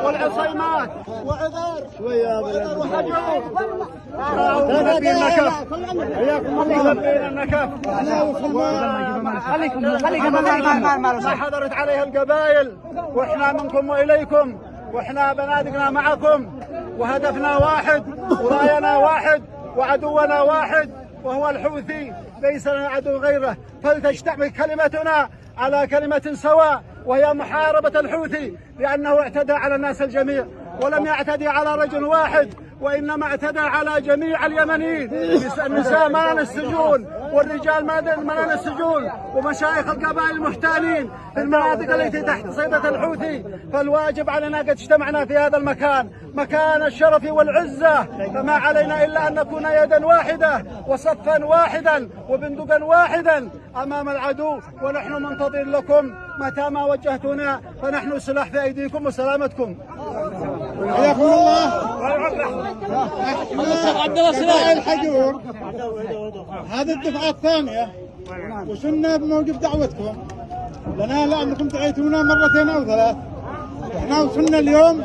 والعصيمات وعذر وحجور ملبين النكف. ما حضرت عليها القبائل، واحنا منكم واليكم، واحنا بنادقنا معكم، وهدفنا واحد وراينا واحد وعدونا واحد وهو الحوثي، ليس لنا عدو غيره. فلتجتمع كلمتنا على كلمة سواء، وهي محاربة الحوثي، لأنه اعتدى على الناس الجميع، ولم يعتدي على رجل واحد، وإنما اعتدى على جميع اليمنيين. النساء منان السجون، والرجال منان السجون، ومشايخ القبائل المحتالين في المناطق التي تحت سيطرة الحوثي. فالواجب علينا قد اجتمعنا في هذا المكان، مكان الشرف والعزة، فما علينا إلا أن نكون يدا واحدة وصفا واحدا وبندقا واحدا أمام العدو. ونحن منتظر لكم متى ما وجهتونا، فنحن سلاح في أيديكم وسلامتكم. حياكم الله. الحجور هذه الدفعة الثانية، وصلنا بموجب دعوتكم لنا، لأنكم دعيتونا مرتين أو ثلاث. احنا وصلنا اليوم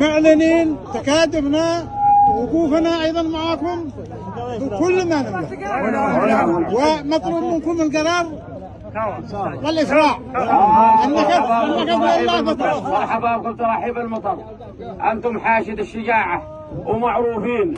معلنين تكاتفنا ووقوفنا أيضا معكم بكل ما نملك، ومطلوب منكم القرار والإسراع. مرحبا بكم ترحيب المطر، أنتم حاشد الشجاعة ومعروفين،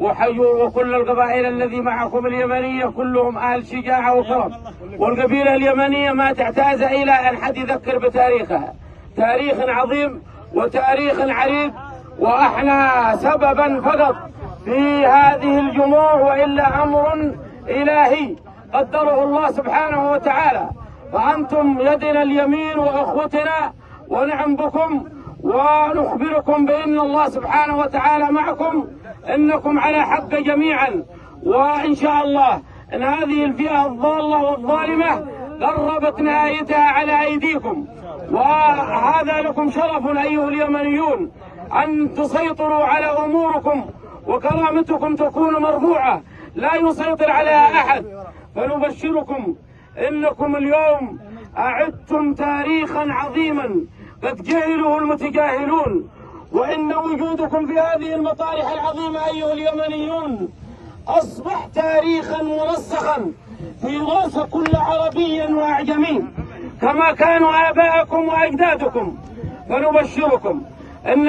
وحجور وكل القبائل الذي معكم اليمنية كلهم أهل شجاعة وكرم. والقبيلة اليمنية ما تعتاز إلى أن حد يذكر بتاريخها، تاريخ عظيم وتاريخ عريق، وإحنا سببا فقط في هذه الجموع، وإلا أمر إلهي قدره الله سبحانه وتعالى. فأنتم يدنا اليمين وأخوتنا، ونعم بكم، ونخبركم بأن الله سبحانه وتعالى معكم، إنكم على حق جميعا. وإن شاء الله أن هذه الفئة الضالة والظالمة قربت نهايتها على أيديكم، وهذا لكم شرف أيها اليمنيون أن تسيطروا على أموركم، وكرامتكم تكون مرفوعة لا يسيطر عليها أحد. فنبشركم إنكم اليوم أعدتم تاريخا عظيما قد جهله المتجاهلون، وإن وجودكم في هذه المطارح العظيمة أيها اليمنيون أصبح تاريخا مرسخا في رأس كل عربي وأعجمي، كما كانوا آباءكم وأجدادكم. فنبشركم أن